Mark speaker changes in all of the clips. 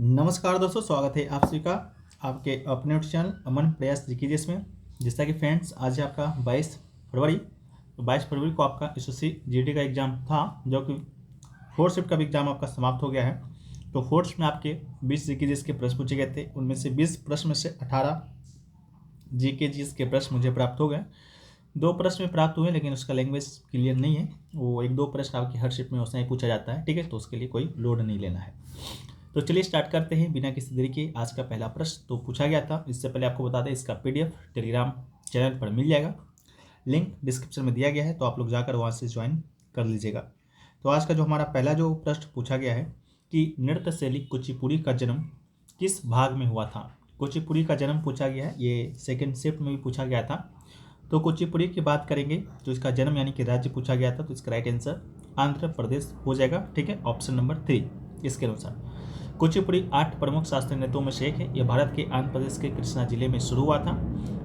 Speaker 1: नमस्कार दोस्तों, स्वागत है आप सभी का आपके अपने चैनल अमन प्रयास जीकेजीएस में। जैसा कि फ्रेंड्स, आज है आपका 22 फरवरी। तो 22 फरवरी को आपका एसएससी जीडी का एग्ज़ाम था, जो कि फोर्थ शिफ्ट का भी एग्ज़ाम आपका समाप्त हो गया है। तो फोर्थ शिफ्ट में आपके 20 जीकेजीएस के प्रश्न पूछे गए थे। उनमें से 20 प्रश्न में से 18 जीकेजीएस के प्रश्न मुझे प्राप्त हो गए। 2 प्रश्न में प्राप्त हुए, लेकिन उसका लैंग्वेज क्लियर नहीं है। वो 1-2 प्रश्न आपकी हर शिफ्ट में वैसा ही पूछा जाता है, ठीक है। तो उसके लिए कोई लोड नहीं लेना है। तो चलिए स्टार्ट करते हैं बिना किसी देरी के। आज का पहला प्रश्न तो पूछा गया था। इससे पहले आपको बता दें, इसका पीडीएफ टेलीग्राम चैनल पर मिल जाएगा, लिंक डिस्क्रिप्शन में दिया गया है, तो आप लोग जाकर वहाँ से ज्वाइन कर लीजिएगा। तो आज का जो हमारा पहला जो प्रश्न पूछा गया है कि नृत्य शैली कुचिपुड़ी का जन्म किस भाग में हुआ था। कुचिपुड़ी का जन्म पूछा गया है, ये सेकेंड शिफ्ट में भी पूछा गया था। तो कुचिपुड़ी की बात करेंगे तो इसका जन्म यानी कि राज्य पूछा गया था, तो इसका राइट आंसर आंध्र प्रदेश हो जाएगा, ठीक है। ऑप्शन नंबर 3 इसके अनुसार। कुचिपुड़ी 8 प्रमुख शास्त्रीय नृत्यों में से एक है। यह भारत के आंध्र प्रदेश के कृष्णा जिले में शुरू हुआ था।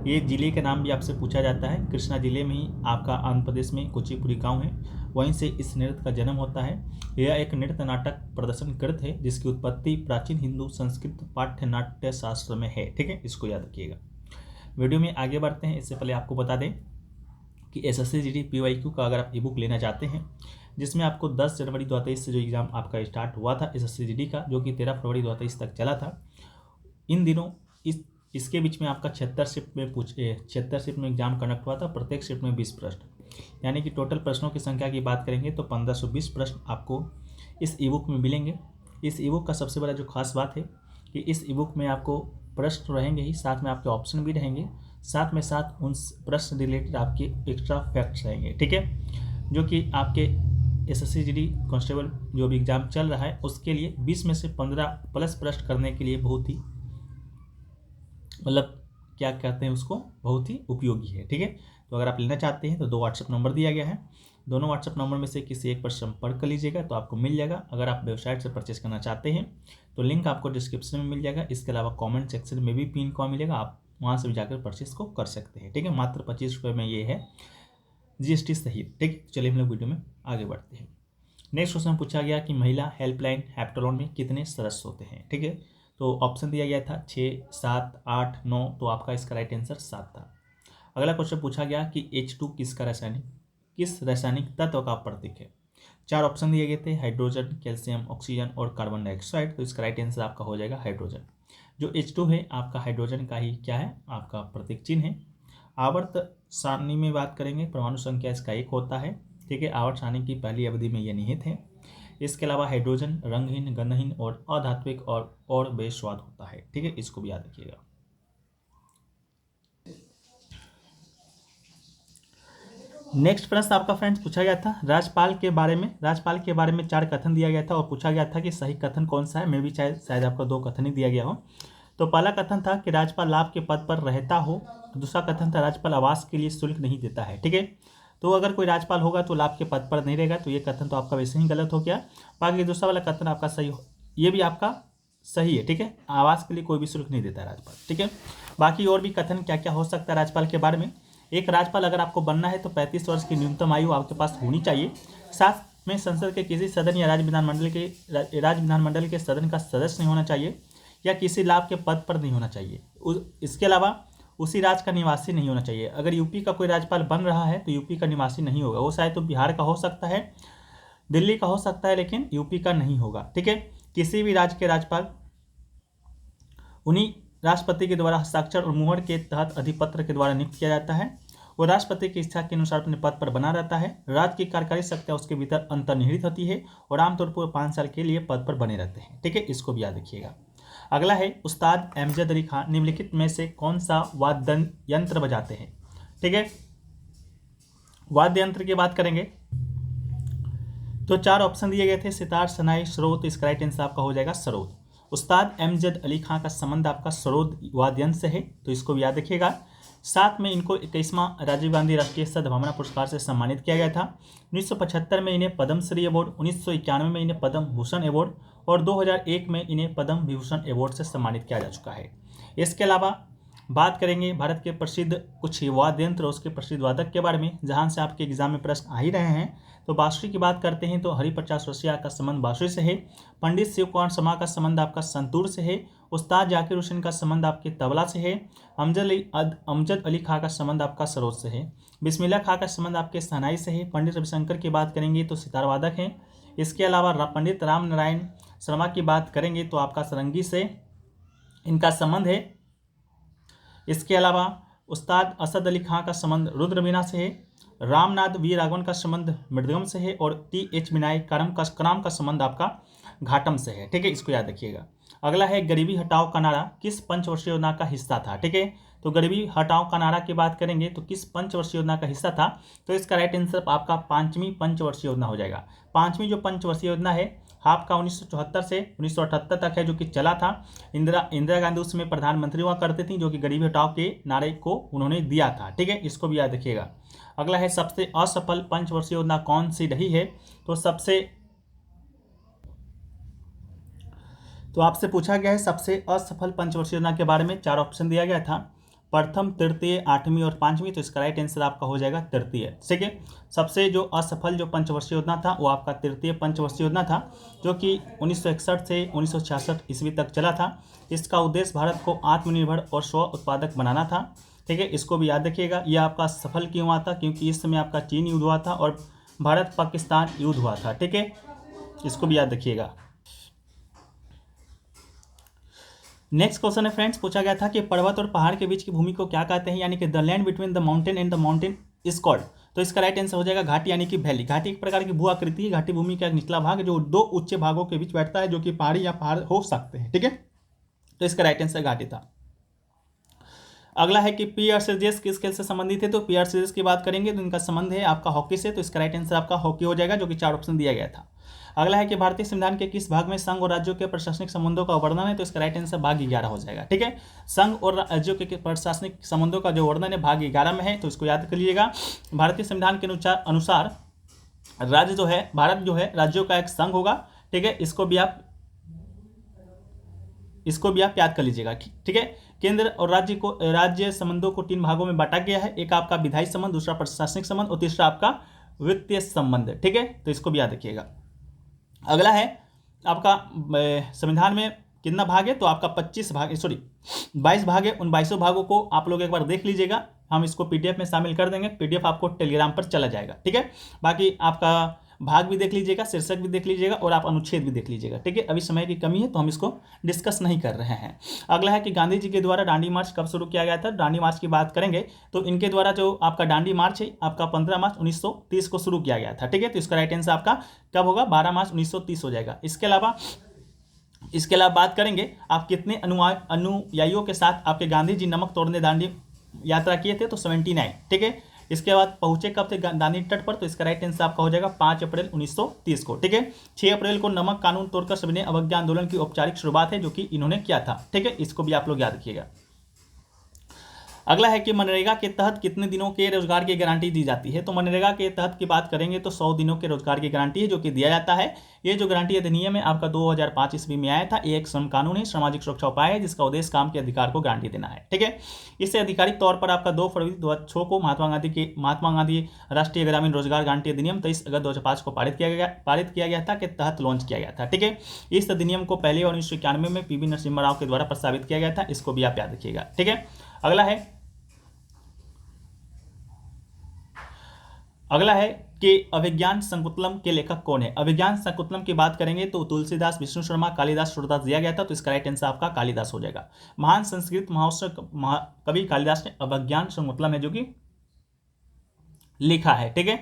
Speaker 1: ये जिले का नाम भी आपसे पूछा जाता है। कृष्णा जिले में ही आपका आंध्र प्रदेश में कुचिपुड़ी गांव है, वहीं से इस नृत्य का जन्म होता है। यह एक नृत्य नाटक प्रदर्शन कृत है, जिसकी उत्पत्ति प्राचीन हिंदू संस्कृत पाठ्य नाट्य शास्त्र में है, ठीक है। इसको याद रखिएगा। वीडियो में आगे बढ़ते हैं, इससे पहले आपको बता दें कि एसएससी जीडी पीवाईक्यू का अगर आप ई बुक लेना चाहते हैं, जिसमें आपको 10 जनवरी 2023 से जो एग्ज़ाम आपका स्टार्ट हुआ था एसएससी जीडी का, जो कि 13 फरवरी 2023 तक चला था। इन दिनों इसके बीच में आपका 76 शिफ्ट में एग्जाम कंडक्ट हुआ था। प्रत्येक शिफ्ट में 20 प्रश्न, यानी कि टोटल प्रश्नों की संख्या की बात करेंगे तो 1520 प्रश्न आपको इस ई बुक में मिलेंगे। इस ई बुक का सबसे बड़ा जो खास बात है कि इस ई बुक में आपको प्रश्न रहेंगे ही, साथ में आपके ऑप्शन भी रहेंगे, साथ में साथ उन प्रश्न रिलेटेड आपके एक्स्ट्रा फैक्ट्स रहेंगे, ठीक है। जो कि आपके एसएससी जीडी कांस्टेबल जो भी एग्ज़ाम चल रहा है उसके लिए 20 में से 15 प्लस प्रश्न करने के लिए बहुत ही क्या कहते हैं उसको, बहुत ही उपयोगी है, ठीक है। तो अगर आप लेना चाहते हैं तो 2 व्हाट्सएप नंबर दिया गया है। दोनों व्हाट्सएप नंबर में से किसी एक पर संपर्क कर लीजिएगा तो आपको मिल जाएगा। अगर आप वेबसाइट से परचेस करना चाहते हैं तो लिंक आपको डिस्क्रिप्शन में मिल जाएगा। इसके अलावा कमेंट सेक्शन में भी पिन कॉइन मिलेगा, आप वहाँ से भी जाकर परचेस को कर सकते हैं, ठीक है। मात्र 25 रुपये में ये है, जीएसटी सहित, ठीक है। चलिए हम लोग वीडियो में आगे बढ़ते हैं। नेक्स्ट क्वेश्चन पूछा गया कि महिला हेल्पलाइन हैप्टोलॉन में कितने सदस्य होते हैं, ठीक है। तो ऑप्शन दिया गया था 6, 7, 8, 9, तो आपका इसका राइट आंसर 7 था। अगला क्वेश्चन पूछा गया कि H2 किस रासायनिक तत्व का प्रतीक है। 4 ऑप्शन दिए गए थे, हाइड्रोजन, कैल्शियम, ऑक्सीजन और कार्बन डाइऑक्साइड। तो इसका राइट आंसर आपका हो जाएगा हाइड्रोजन। जो H2 है आपका हाइड्रोजन का ही क्या है, आपका प्रतीक चिन्ह है। आवर्त सारणी में बात करेंगे, परमाणु संख्या इसका 1 होता है, ठीक है। आवर्त सारणी की पहली अवधि में यह निहित है। इसके अलावा हाइड्रोजन रंगहीन, गंधहीन और अधात्विक और बेस्वाद होता है, ठीक है। इसको भी याद रखिएगा। नेक्स्ट प्रश्न आपका फ्रेंड्स पूछा गया था राज्यपाल के बारे में 4 कथन दिया गया था और पूछा गया था कि सही कथन कौन सा है। मैं भी शायद आपका 2 कथन ही दिया गया हो। तो पहला कथन था कि राज्यपाल लाभ के पद पर रहता हो। दूसरा कथन था राज्यपाल आवास के लिए शुल्क नहीं देता है, ठीक है। तो अगर कोई राज्यपाल होगा तो लाभ के पद पर नहीं रहेगा, तो ये कथन तो आपका वैसे ही गलत हो गया। बाकी दूसरा वाला कथन आपका सही हो, ये भी आपका सही है, ठीक है। आवास के लिए कोई भी शुल्क नहीं देता है राज्यपाल, ठीक है। बाकी और भी कथन क्या क्या हो सकता है राज्यपाल के बारे में। एक, राज्यपाल अगर आपको बनना है तो 35 वर्ष की न्यूनतम आयु आपके पास होनी चाहिए। साथ में संसद के किसी सदन या राज्य विधानमंडल के सदन का सदस्य नहीं होना चाहिए, या किसी लाभ के पद पर नहीं होना चाहिए। इसके अलावा उसी राज्य का निवासी नहीं होना चाहिए। अगर यूपी का कोई राज्यपाल बन रहा है तो यूपी का निवासी नहीं होगा, वो शायद तो बिहार का हो सकता है, दिल्ली का हो सकता है, लेकिन यूपी का नहीं होगा, ठीक है। किसी भी राज्य के राज्यपाल उन्हीं राष्ट्रपति के द्वारा हस्ताक्षर और मुहर के तहत अधिपत्र के द्वारा नियुक्त किया जाता है। वो राष्ट्रपति की इच्छा के अनुसार अपने पद पर बना रहता है। राज्य की कार्यकारी शक्तियां उसके भीतर अंतर्निहित होती है और आमतौर पर 5 साल के लिए पद पर बने रहते हैं, ठीक है। इसको भी याद रखिएगा। अगला है उस्ताद अमजद अली खान निम्नलिखित में से कौन सा वाद्य यंत्र बजाते हैं, ठीक है। वाद्य यंत्र की बात करेंगे तो 4 ऑप्शन दिए गए थे, सितार, शनाई, सरोद। इसका राइट आंसर आपका हो जाएगा सरोद। उस्ताद अमजद अली खान का संबंध आपका सरोद वाद्य यंत्र से है, तो इसको भी याद रखिएगा। साथ में इनको 21वां राजीव गांधी राष्ट्रीय सद्भावना पुरस्कार से सम्मानित किया गया था। 1975 में इन्हें पद्मश्री अवार्ड, 1991 में इन्हें पद्म भूषण अवार्ड और 2001 में इन्हें पद्म विभूषण अवार्ड से सम्मानित किया जा चुका है। इसके अलावा बात करेंगे भारत के प्रसिद्ध कुछ वाद्य यंत्र और उसके प्रसिद्ध वादक के बारे में, जहां से आपके एग्जाम में प्रश्न आ ही रहे हैं। तो बांसुरी की बात करते हैं तो हरिप्रसाद रसिया का संबंध बांसुरी से है। पंडित शिव कुमार शर्मा का संबंध आपका संतूर से है। उस्ताद जाकिर हुसैन का संबंध आपके तबला से है। अमजद अली खां का संबंध आपका सरोद से है। बिस्मिल्लाह खां का संबंध आपके शहनाई से है। पंडित रविशंकर की बात करेंगे तो सितार वादक हैं। इसके अलावा पंडित राम नारायण शर्मा की बात करेंगे तो आपका सरंगी से इनका संबंध है। इसके अलावा उस्ताद असद अली खां का संबंध रुद्रवीणा से है। रामनाथ वी राघवन का संबंध मृदगम से है और टी.एच. विनायक करम का संबंध आपका घाटम से है। ठीक है, इसको याद रखिएगा। अगला है गरीबी हटाओ का नारा किस पंचवर्षीय योजना का हिस्सा था। ठीक है, तो गरीबी हटाओ का नारा की बात करेंगे तो किस पंचवर्षीय योजना का हिस्सा था, तो इसका राइट आंसर आपका 5वीं पंचवर्षीय योजना हो जाएगा। 5वीं जो पंचवर्षीय योजना है आपका 1974 से 1978 तक है, जो कि चला था। इंदिरा गांधी उसमें प्रधानमंत्री हुआ करती थी, जो कि गरीबी हटाओ के नारे को उन्होंने दिया था। ठीक है, इसको भी याद रखिएगा। अगला है सबसे असफल पंचवर्षीय योजना कौन सी रही है, तो आपसे पूछा गया है सबसे असफल पंचवर्षीय योजना के बारे में। 4 ऑप्शन दिया गया था, प्रथम, तृतीय, 8वीं और 5वीं। तो इसका राइट आंसर आपका हो जाएगा तृतीय। ठीक है, सबसे जो असफल जो पंचवर्षीय योजना था वो आपका तृतीय पंचवर्षीय योजना था, जो कि 1961 से 1966 ईस्वी तक चला था। इसका उद्देश्य भारत को आत्मनिर्भर और स्व उत्पादक बनाना था। ठीक है, इसको भी याद रखिएगा। यह आपका सफल क्यों हुआ था, क्योंकि इस समय आपका चीन युद्ध हुआ था और भारत पाकिस्तान युद्ध हुआ था। ठीक है, इसको भी याद रखिएगा। नेक्स्ट क्वेश्चन है फ्रेंड्स, पूछा गया था कि पर्वत और पहाड़ के बीच की भूमि को क्या कहते हैं, यानी कि the land between the mountain and the mountain is called. तो इसका राइट आंसर हो जाएगा घाटी, यानी कि वैली। घाटी एक प्रकार की भू आकृति है। घाटी भूमि का एक निचला भाग जो 2 उच्च भागों के बीच बैठता है, जो कि पहाड़ी या पहाड़ हो सकते हैं। ठीक है, तो इसका राइट आंसर घाटी था। अगला है कि पीआर सीरीज किस खेल से संबंधित है, तो पीआर सीरीज की बात करेंगे तो इनका संबंध है आपका हॉकी से। तो इसका राइट आंसर आपका हॉकी हो जाएगा, जो कि 4 ऑप्शन दिया गया था। अगला है कि भारतीय संविधान के किस भाग में संघ और राज्यों के प्रशासनिक संबंधों का वर्णन है, तो इसका राइट आंसर भाग 11 हो जाएगा। ठीक है, संघ और राज्यों के प्रशासनिक संबंधों का जो वर्णन है भाग 11 में है, तो इसको याद कर लीजिएगा। भारतीय संविधान के अनुसार राज्य जो है, भारत जो है राज्यों का एक संघ होगा। ठीक है, इसको भी आप याद कर लीजिएगा। ठीक है, केंद्र और राज्य संबंधों को 3 भागों में बांटा गया है। एक आपका विधायी संबंध, दूसरा प्रशासनिक संबंध और तीसरा आपका वित्तीय संबंध। ठीक है, तो इसको भी याद रखिएगा। अगला है आपका संविधान में कितना भाग है, तो आपका 22 भाग है। उन 22 भागों को आप लोग एक बार देख लीजिएगा। हम इसको पीडीएफ में शामिल कर देंगे। पीडीएफ आपको टेलीग्राम पर चला जाएगा। ठीक है, बाकी आपका भाग भी देख लीजिएगा, शीर्षक भी देख लीजिएगा और आप अनुच्छेद भी देख लीजिएगा। ठीक है, अभी समय की कमी है तो हम इसको डिस्कस नहीं कर रहे हैं। अगला है कि गांधी जी के द्वारा दांडी मार्च कब शुरू किया गया था। दांडी मार्च की बात करेंगे तो इनके द्वारा जो आपका दांडी मार्च है आपका 15 मार्च 1930 को शुरू किया गया था। ठीक है, तो इसका राइट आंसर आपका कब होगा, 12 मार्च 1930 हो जाएगा। इसके अलावा बात करेंगे आप कितने अनुयायियों के साथ आपके गांधी जी नमक तोड़ने दांडी यात्रा किए थे, तो 79। ठीक है, इसके बाद पहुंचे कब थे दांडी तट पर, तो इसका राइट आंसर आपका हो जाएगा 5 अप्रैल 1930 को। ठीक है, 6 अप्रैल को नमक कानून तोड़कर सविनय अवज्ञा आंदोलन की औपचारिक शुरुआत है, जो कि इन्होंने किया था। ठीक है, इसको भी आप लोग याद रखिएगा। अगला है कि मनरेगा के तहत कितने दिनों के रोजगार की गारंटी दी जाती है। तो मनरेगा के तहत की बात करेंगे तो 100 दिनों के रोजगार की गारंटी है, जो कि दिया जाता है। ये जो गारंटी अधिनियम है आपका 2005 ईस्वी में आया था। ये एक श्रम कानून है, सामाजिक सुरक्षा उपाय है, जिसका उद्देश्य काम के अधिकार को गारंटी देना है। ठीक है, इससे आधिकारिक तौर पर आपका 2 फरवरी 2006 को महात्मा गांधी राष्ट्रीय ग्रामीण रोजगार गारंटी अधिनियम 23 अगस्त 2005 को पारित किया गया था के तहत लॉन्च किया गया था। ठीक है, इस अधिनियम को पहले 1991 में पीवी नरसिम्हा राव के द्वारा प्रस्तावित किया गया था। इसको भी आप याद रखिएगा। ठीक है, अगला है कि अभिज्ञान शकुंतलम के लेखक कौन है। अभिज्ञान शकुंतलम की बात करेंगे तो तुलसीदास, विष्णु शर्मा, कालिदास, सूरदास दिया गया था। तो इसका राइट आंसर आपका कालिदास हो जाएगा। महान संस्कृत महोत्सव कवि कालिदास ने अभिज्ञान शकुंतलम है जो कि लिखा है। ठीक है,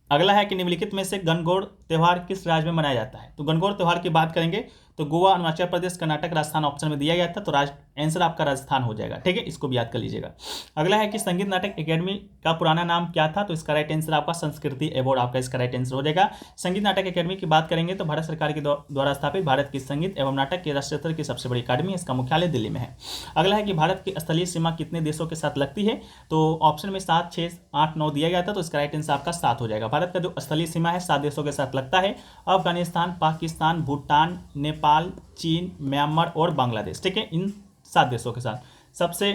Speaker 1: अगला है कि निम्नलिखित में से गणगौर त्योहार किस राज्य में मनाया जाता है। तो गणगौर त्योहार की बात करेंगे तो गोवा, अरुणाचल प्रदेश, कर्नाटक, राजस्थान ऑप्शन में दिया गया था। तो आंसर आपका राजस्थान हो जाएगा। ठीक है, इसको भी याद कर लीजिएगा। अगला है कि संगीत नाटक अकेडमी का पुराना नाम क्या था। तो इसका राइट आंसर आपका संस्कृति अवार्ड आपका इसका राइट आंसर हो जाएगा। संगीत नाटक अकेडमी की बात करेंगे तो भारत सरकार के द्वारा स्थापित भारत की संगीत एवं नाटक के राष्ट्रीय स्तर की सबसे बड़ी अकादमी, इसका मुख्यालय दिल्ली में है। अगला है कि भारत की स्थलीय सीमा कितने देशों के साथ लगती है। तो ऑप्शन में 7, 6, 8, 9 दिया गया था। तो इसका राइट आंसर आपका 7 हो जाएगा। भारत का जो स्थलीय सीमा है 7 देशों के साथ लगता है। अफगानिस्तान, पाकिस्तान, भूटान, नेपाल, नेपाल, चीन, म्यांमार और बांग्लादेश। ठीक है, इन 7 देशों के साथ। सबसे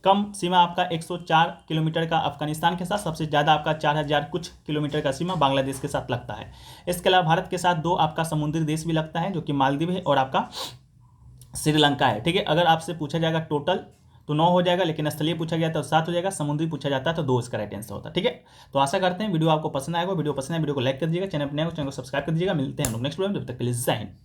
Speaker 1: कम सीमा आपका 104 किलोमीटर का अफगानिस्तान के साथ, सबसे ज़्यादा आपका 4000 कुछ किलोमीटर का सीमा बांग्लादेश के साथ लगता है। इसके अलावा भारत के साथ 2 आपका समुद्री देश भी लगता है, जो कि मालदीव है और आपका श्रीलंका है। ठीक है, अगर आपसे पूछा जाएगा टोटल तो 9 हो जाएगा, लेकिन स्थलीय पूछा गया तो 7 हो जाएगा, समुद्री पूछा जाता है तो 2 इसका राइट आंसर होता है। ठीक है, तो आशा करते हैं वीडियो आपको पसंद आएगा। वीडियो पसंद है वीडियो को लाइक कर दीजिएगा, चैनल पर नए हो चैनल को सब्सक्राइब कर दीजिएगा। मिलते हैं हम लोग नेक्स्ट वीडियो में, जब तक के लिए जय हिंद।